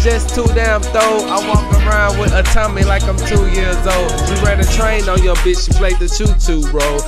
just too damn throw. I walk around with a tummy like I'm 2 years old. You ran a train on your bitch, she played the choo-choo role.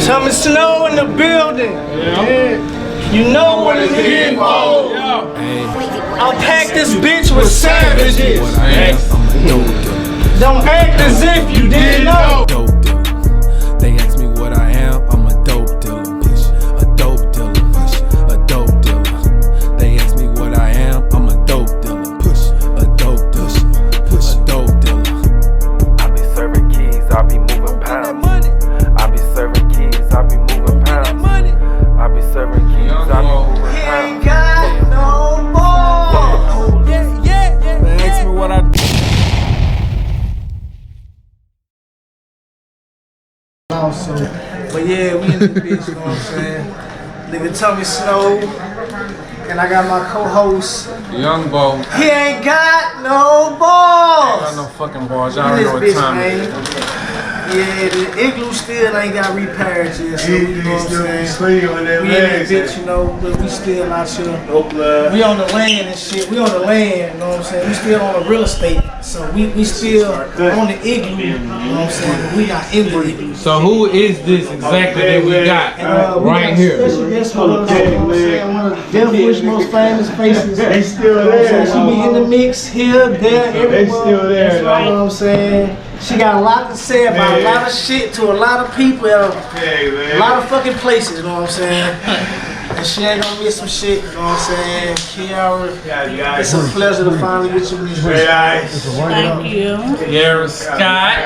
Tommy Snow in the building. Yeah. You know what it is. I packed this bitch with savages. Don't act as if you didn't know. Dope dealer. They ask me what I am, I'm a dope dealer. Push a dope dealer. Push a dope dealer. They ask me what I am, I'm a dope dealer. Push a dope dealer. Push a dope dealer. I be serving keys, I be moving pounds. I be serving keys, I be moving pounds. I be serving keys, I be moving pounds. He ain't got no more. They ask me what I do. Also, but yeah, we in the bitch, you know what I'm saying? Nigga Tommy Snow, and I got my co-host Snow&Bo. He ain't got no balls. Ain't got no fucking balls. Y'all already know what time it is. Yeah, the igloo still ain't got repaired yet, so you know what I'm saying? We in that bitch, you know, but we still out here. We on the land and shit. We on the land, you know what I'm saying? We still on the real estate, so we still on the igloo, you know what I'm saying? But we not in the igloo. So who is this exactly that we got right here? Special guest with us, you know what I'm saying? One of the Deathwish most famous faces. They still there. She be in the mix here, there, everywhere. They still there, you know what I'm saying? She got a lot to say about a lot of shit to a lot of people at a lot of fucking places, you know what I'm saying? And she ain't gonna miss some shit, you know what I'm saying? Kiaria, it's a pleasure to finally get you in this. Thank you. Kiaria Scott,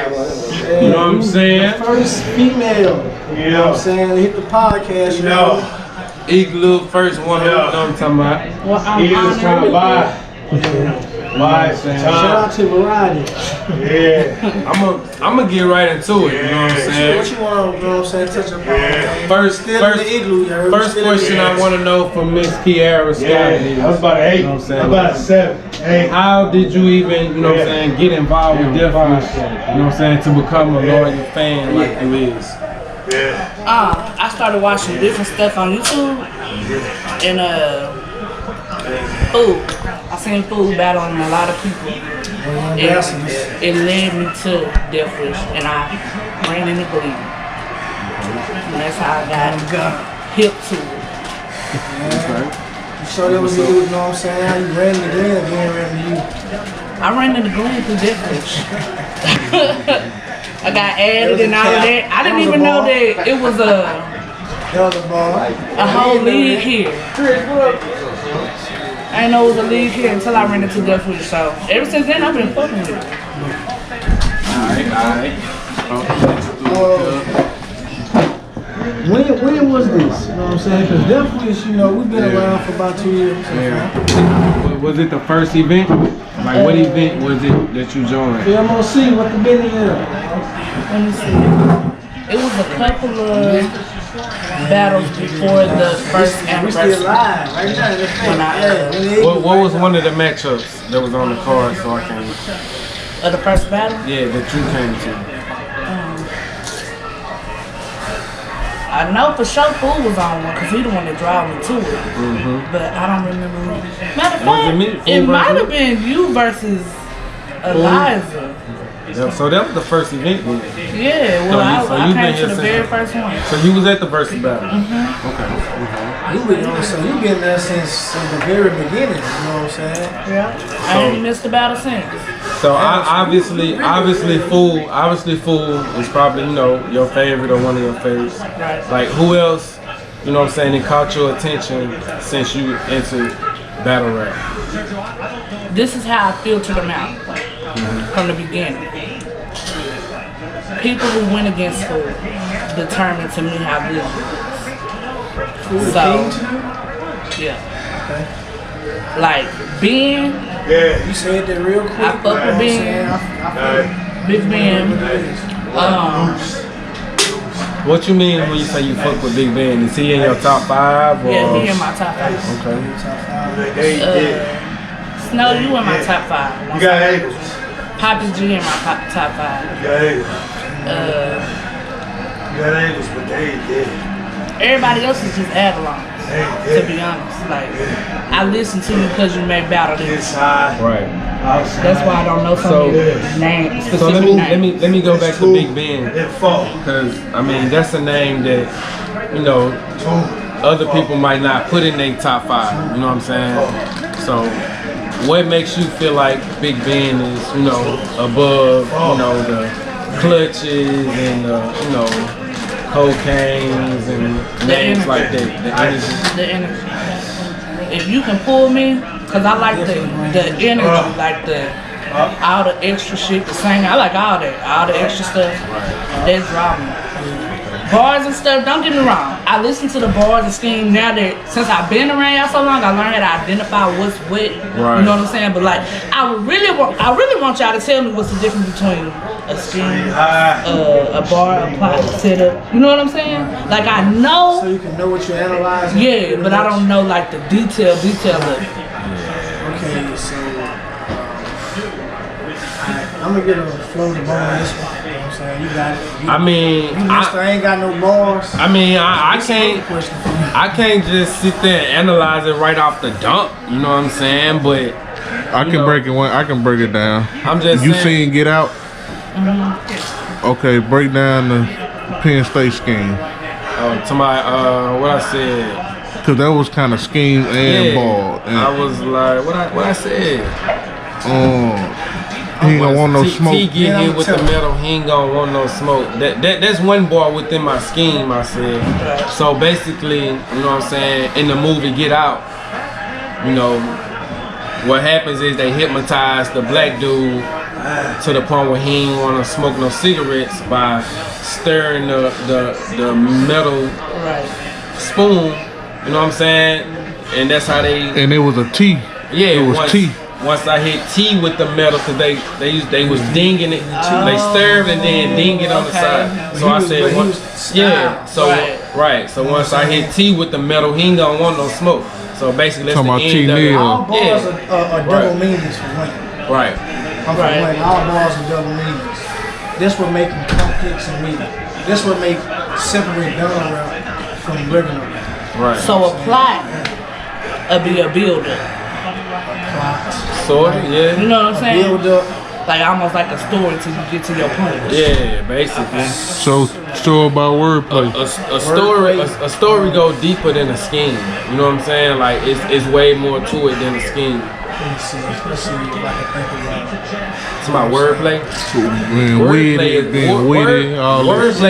you know what I'm saying? First female, you know what I'm saying? Hit the podcast, you know. Igloo, first woman, you know what I'm talking about? Well, I'm honored. Shout out to Variety. Yeah. I'm gonna get right into it, you know what I'm saying? What you want, you know what I'm saying? Touch up on First question I want to know from Miss Kiaria Scott is, I was about an 8. you know what I'm saying? About a 7, 8. How did you even, you know what I'm saying, get involved with Deathwish, you know what I'm saying, to become a loyal fan like you is? I started watching different stuff on YouTube and food. I seen food battling a lot of people. It led me to Deathwish, and I ran in the glee. And that's how I got hip to it. You sure that was you, you know what I'm saying? How you ran the glee and then ran to you? I ran in the glee through Deathwish. I got added and all of that. I didn't even know that it was a whole league here. I didn't know it was a league here until I ran into Deathwish. So ever since then, I've been fucking with it. When was this? You know what I'm saying? Because Deathwish, you know, we've been around for about 2 years. Was it the first event? Like what event was it that you joined? FMOC, what the Benny is? Let me see. It was a couple of battles before the first anniversary. We still live right now. What was one of the matchups that was on the card so I can... Of the first battle? Yeah, that you came to. I know for sure Fool was on one because he the one that drove me to it. But I don't remember who. Matter of fact, it might have been you versus Eliza. Yeah, so that was the first event then? Yeah, well, I came to the very first one. So you was at the versus battle? Okay. So you been there since the very beginning, you know what I'm saying? Yeah. I ain't missed a battle since. So obviously Fool is probably, you know, your favorite or one of your favorites. Right. Like who else, you know what I'm saying, it caught your attention since you entered battle rap? This is how I filtered them out from the beginning. People who went against Fool determined to me how good he was. So, yeah. Okay. Like, Ben. Yeah. You said that real quick. I fuck with Ben. Big Ben. What you mean when you say you fuck with Big Ben? Is he in your top 5? Or? Yeah, he in my top 5. Okay. Snow, you in my top 5. You got angles. Poppy G in my top 5. You got angles. You got angles, but they ain't dead. Everybody else is just add-alongs. To be honest, like I listen to you because you may battle this. Right. That's why I don't know some names. So let me go back to Big Ben, because I mean that's a name that other people might not put in their top 5. You know what I'm saying? So what makes you feel like Big Ben is above the clutches and cocaines and names like that? The energy. If you can pull me, cause I like the energy, like all the extra shit, the singing. I like all the extra stuff. That draw me. Bars and stuff. Don't get me wrong. I listen to the bars and scheme now that since I've been around y'all so long, I learned how to identify what's what. Right. You know what I'm saying? But like, I really want y'all to tell me what's the difference between a scheme, a bar, a plot, a setup. You know what I'm saying? Like I know. So you can know what you're analyzing. Yeah, but I don't know like the detail of it. Okay, so I'm gonna get a flow to ball on this one. You know what I'm saying? You got it. I ain't got no bars. I mean, I can't just sit there and analyze it right off the dump. You know what I'm saying? But I can break it down. I'm just you saying. seen Get Out? Okay, break down the Penn State scheme. To my what I said. Cause that was kind of scheme and ball. And I was like, what I said. He ain't gonna want no smoke. T get hit with the metal, he ain't gonna want no smoke. That's one bar within my scheme, I said. So basically, you know what I'm saying, in the movie Get Out, what happens is they hypnotize the black dude to the point where he ain't wanna smoke no cigarettes by stirring the metal spoon, you know what I'm saying? And that's how they... And it was a T. Yeah, it was T. Once I hit T with the metal, cause they was dinging it, they stirred and then ding it on the side. So I said, So once I hit T with the metal, he ain't gonna want no smoke. So basically, that's the end of it. All bars are double meanings for women. Right. I'm for women. All bars are double meanings. This will make them complex and meaning. This will make separate down rap from regular rap. Right. So a plot be a builder. Sort of, yeah. You know what I'm saying? Build up. Like almost like a story till you get to your point. Yeah, basically. So about wordplay. A story go deeper than a scheme. You know what I'm saying? Like it's way more to it than a scheme. Let's see if I can think of that. It's my wordplay. Wordplay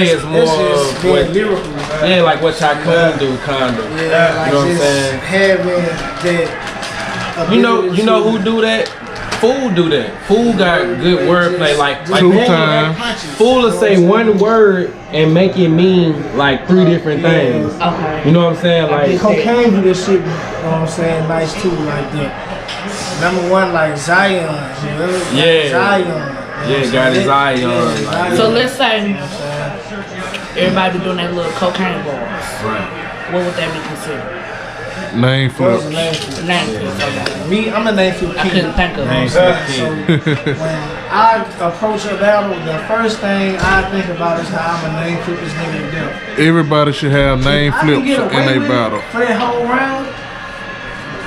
is more being lyrical. Yeah, like what Tycoon do, kinda. Yeah, you know what I'm saying? Having that. You know who do that? Fool do that. Fool got good wordplay. Like two times. Fool will say one word and make it mean like 3 different things. Okay. You know what I'm saying? Like cocaine do this shit. You know what I'm saying? Nice too, like that. Number one, like Zion. Yeah. Zion. Yeah, got his eye on. Like, so let's say everybody be doing that little cocaine bars. Right. What would that be considered? Name flips. Me, I'm a name flip king. I couldn't think of it. So when I approach a battle, the first thing I think about is how I'm a name flip this nigga to death. Everybody should have name flips in their battle. For that whole round,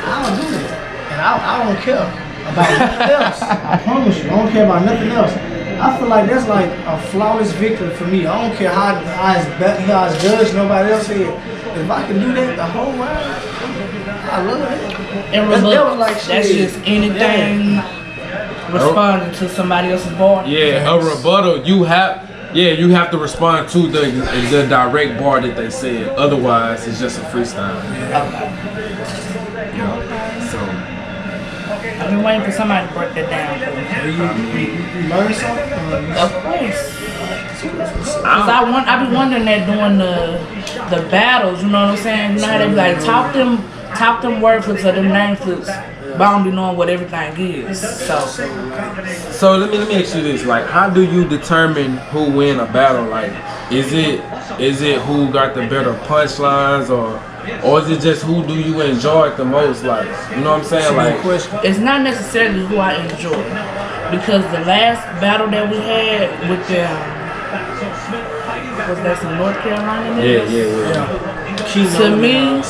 I don't do that. And I don't care about nothing else. I promise you, I don't care about nothing else. I feel like that's like a flawless victory for me. I don't care how it's judged, nobody else said. If I can do that the whole round, I love it. And that's just anything responding to somebody else's bar. Yeah, a rebuttal. You have to respond to the direct bar that they said. Otherwise, it's just a freestyle. So I've been waiting for somebody to break that down for me. You learn something? Of course. Cause I be wondering that during the battles, you know what I'm saying? You know how they be like talk them word flips or them name flips, but I don't be knowing what everything is. So let me ask you this: like, how do you determine who win a battle? Like, is it who got the better punchlines, or is it just who do you enjoy it the most? Like, you know what I'm saying? Like, it's not necessarily who I enjoy, because the last battle that we had with them. Was that some North Carolina niggas? Yeah. To me,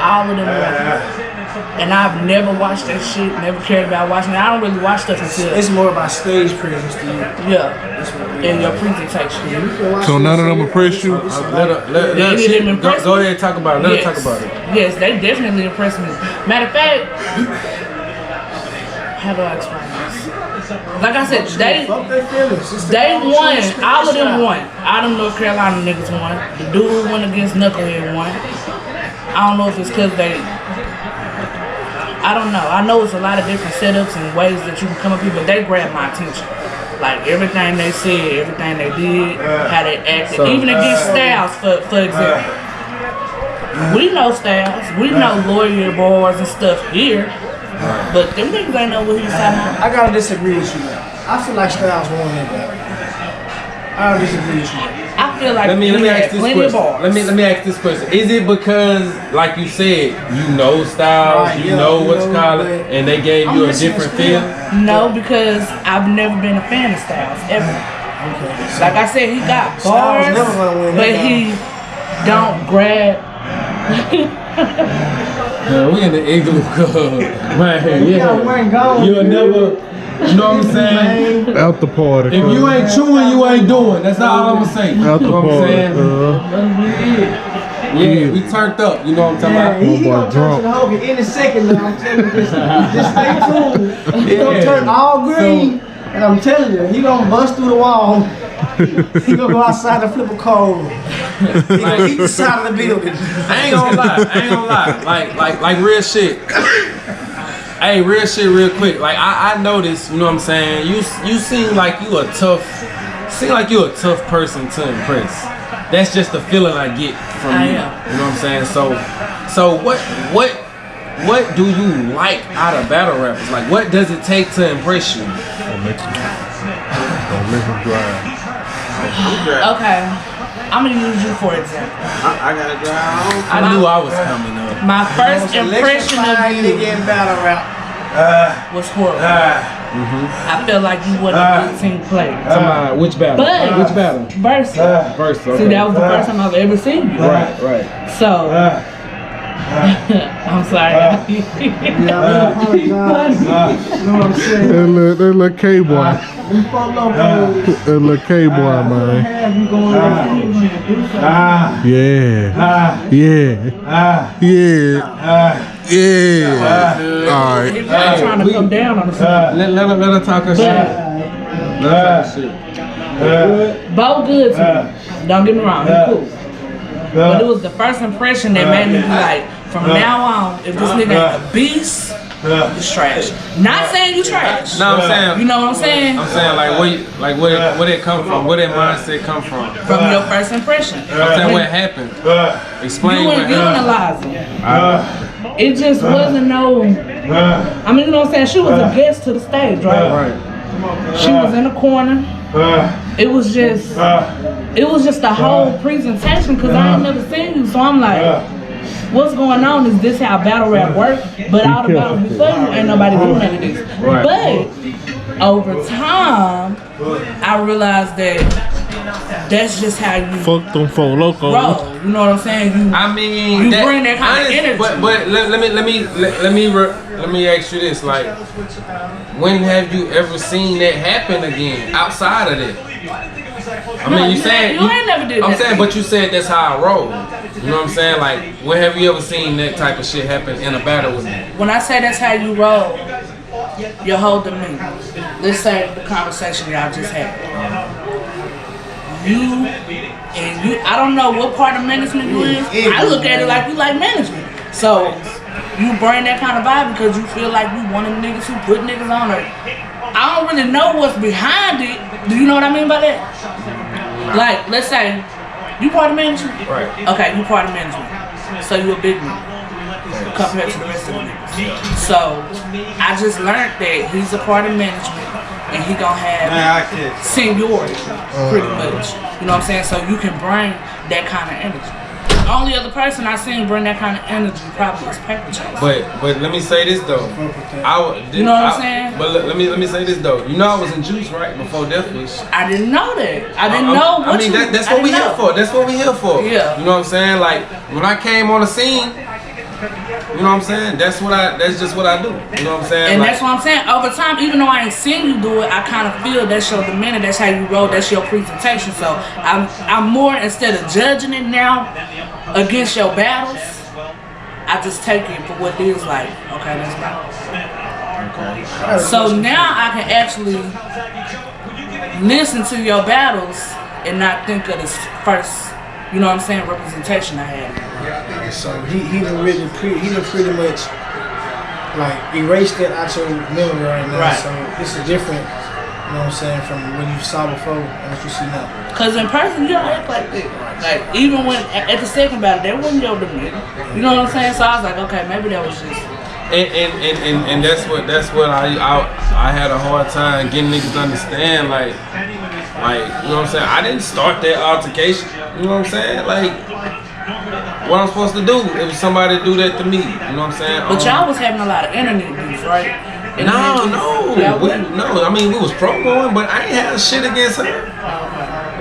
all of them rappers. And I've never watched that shit, never cared about watching it. I don't really watch stuff until it's more about stage presence to you. Yeah, in your presentation. So none of them impress you? Go ahead and talk about it. Let her talk about it. Yes, they definitely impressed me. Matter of fact, how do I explain this? Like I said, they won. All of them won. All them North Carolina niggas won. The dude who went against Knucklehead won. I don't know if it's because they... I don't know. I know it's a lot of different setups and ways that you can come up with, but they grabbed my attention. Like everything they said, everything they did, how they acted, even against Styles, for example. We know Styles, we know lawyer bars and stuff here, but them niggas ain't know what he was talking about. I gotta disagree with you. I feel like Styles won that battle. I gotta disagree with you. I feel like let me ask this question. Let me ask this question. Is it because, like you said, you know Styles, Right, you know what you call it, and they gave you a different feel? No, because I've never been a fan of Styles ever. Okay. Like I said, he got bars, never gonna win but that he don't grab. We in the igloo club, man. Yeah, you'll never. You know what I'm saying? Out the party. If you ain't chewing, you ain't doing. That's all I'm gonna say. You Out the know what I'm saying? party. Yeah, we turned up. You know what I'm talking about? He gonna turn to the Hogan any second now. I'm telling you, just stay tuned. He gonna turn all green, and I'm telling you, he gonna bust through the wall. He gonna go outside and flip a coal. He gonna eat the side of the building. I ain't gonna lie. Like real shit. Hey, real shit, real quick. Like I noticed, you know what I'm saying. You seem like you a tough person to impress. That's just the feeling I get from you. You know what I'm saying. So what do you like out of battle rappers? Like, what does it take to impress you? Don't make them drive. Okay, I'm gonna use you for example. I gotta drive. I knew I was coming up. My first impression of you in battle rap was horrible. I felt like you wasn't a good team player. Which battle? But Which battle? Versa. Verse. Okay. See, that was the first time I've ever seen you. Right. So, I'm sorry. You know what I'm saying? That little K-boy. That little K-boy, man. Yeah. Alright. If you're trying to come down on the side. Let her talk her shit. Bo good to me. Don't get me wrong, he's cool. But it was the first impression that made me be like, from now on, if this nigga ain't a beast, it's trash. Not saying you trash. No, I'm saying. You know what I'm saying? I'm saying where it come from? Where that mindset come from? From your first impression. I'm saying what happened. Explain You what and happened. analyzing. It just wasn't no. I mean, you know what I'm saying? She was a guest to the stage, right? She was in the corner. It was just the whole presentation because I ain't never seen you, so I'm like, what's going on? Is this how battle rap works? But all the battles before you, ain't nobody doing none of this. But over time, I realized that that's just how you Fuck them four locos. roll. You know what I'm saying? You bring that kind of energy. But let me ask you this: like, when have you ever seen that happen again outside of that? I mean, you saying you ain't never did that. I'm saying, but you said that's how I roll. You know what I'm saying? Like, when have you ever seen that type of shit happen in a battle with me? When I say that's how you roll, your whole demeanor. Let's say the conversation y'all just had. You, I don't know what part of management you is. I look at it like you like management. So, you bring that kind of vibe because you feel like you one of the niggas who put niggas on it. I don't really know what's behind it. Do you know what I mean by that? Like, let's say, you part of management? Right. Okay, you part of management. So you a big man compared to the rest of the niggas. So, I just learned that he's a part of management and he gonna have seniority, pretty much. You know what I'm saying? So you can bring that kind of energy. only other person I seen bring that kind of energy probably is Paper Chase. But let me say this though. You know what I'm saying? But let me say this though. You know I was in Juice right before Death Wish. I didn't know that. I didn't know what that's what we here for. That's what we here for. Yeah. You know what I'm saying? Like when I came on the scene, you know what I'm saying? That's just what I do. You know what I'm saying? And like, that's what I'm saying. Over time, even though I ain't seen you do it, I kind of feel that's your demeanor, that's how you roll, that's your presentation. So I'm more, instead of judging it now against your battles, I just take it for what it is. Like, okay, let's go. Okay. So now I can actually listen to your battles and not think of this first, you know what I'm saying, representation I had. So he done pretty much like erased that out your memory right now. Right. So it's a different, you know what I'm saying, from what you saw before and what you see now. Cause in person you don't act like that. Like even when at the second battle, that wasn't your demeanor. You know what I'm saying? So I was like, okay, maybe that was just. And that's what I had a hard time getting niggas to understand. Like you know what I'm saying? I didn't start that altercation. You know what I'm saying? Like. What I'm supposed to do if somebody do that to me, you know what I'm saying? But y'all was having a lot of internet beef, right? No. I mean, we was promoing, but I ain't had shit against her.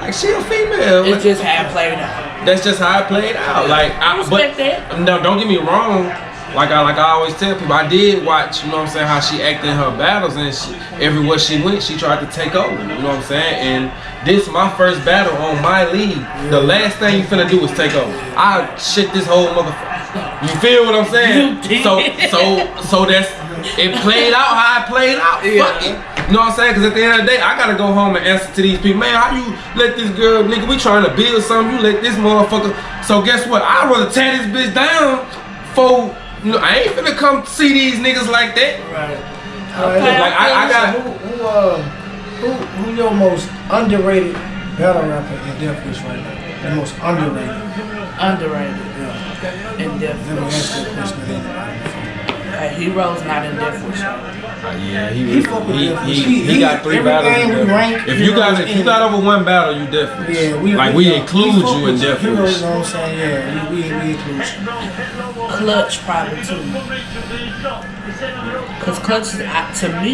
Like she a female. It's just how it played out. That's just how it played out. Like I respect that. No, don't get me wrong. Like I always tell people, I did watch, you know what I'm saying, how she acted in her battles, and everywhere she went, she tried to take over, you know what I'm saying? And this my first battle on my league. The last thing you finna do is take over. I shit this whole motherfucker. You feel what I'm saying? So that's, it played out how it played out. Yeah. Fuck it. You know what I'm saying? Because at the end of the day, I gotta go home and answer to these people. Man, how you let this girl, nigga, we trying to build something, you let this motherfucker. So guess what? I'd rather tear this bitch down for. No, I ain't finna come see these niggas like that. Right. Okay. Like I got who your most underrated battle rapper in Death Wish right now? The most underrated. Underrated. Yeah. In Death Never Wish. asked that question to anybody. Heroes not in Death Wish. yeah, He fuck with Death Wish. he got 3 battles. Every game we rank, If you got over 1 battle, you definitely. Yeah, we include you in Death Wish. You know what I'm saying? Yeah, we include you. Clutch probably too. Cause Clutch, to me,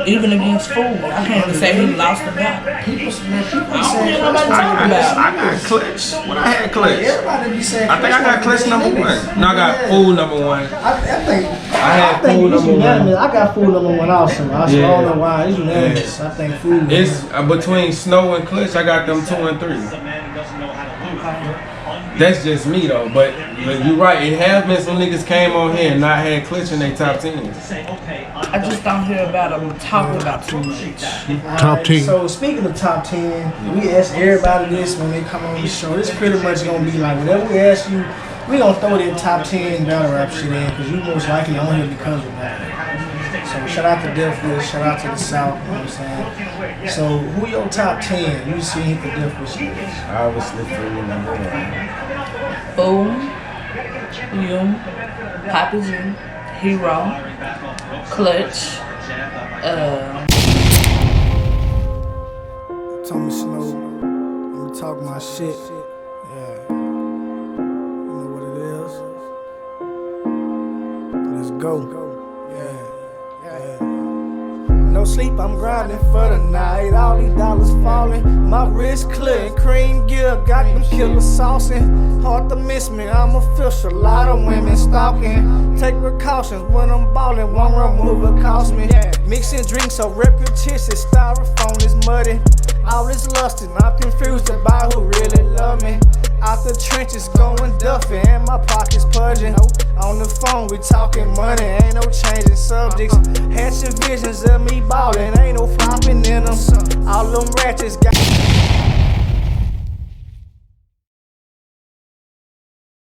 even against Fool, I can't even say he lost the battle. People I don't say hear nobody talking about. I got Clutch. What I had Clutch? Everybody be saying. I think I got Clutch number 1. No, I got Fool number 1. I think Fool number 1. I got Fool number 1 also. I don't know why. It's unanimous. I think Fool. It's between Snow and Clutch. I got them 2 and 3. That's just me though, but you're right. It has been some niggas came on here and not had Clutch in their top 10. I just don't hear about them talking about too much. Top 10. So speaking of top 10, we ask everybody this when they come on the show. It's pretty much gonna be like whatever we ask you, we gonna throw that top 10 battle rap shit in because you most likely on here because of that. So shout out to Death Wish, shout out to the South, you know what I'm saying? So who your top 10 you see hit the Death Wish? Obviously, Fool number 1. Boom, you, Poppy G, Hero, Clutch, Tell me Snow, let me talk my shit. Yeah. You know what it is? Let's go. No sleep, I'm grinding for the night. All these dollars falling. My wrist clear, cream gear, got them killer saucing. Hard to miss me, I'm official. Lot of women stalking. Take precautions when I'm ballin', won't remove it, cost me. Mixing drinks so repetitious, styrofoam is muddy. All this lustin', I'm confused about who really love me. Out the trenches going Duffy and my pockets pudging. On the phone we talking money, ain't no changing subjects. Hatching visions of me ballin', ain't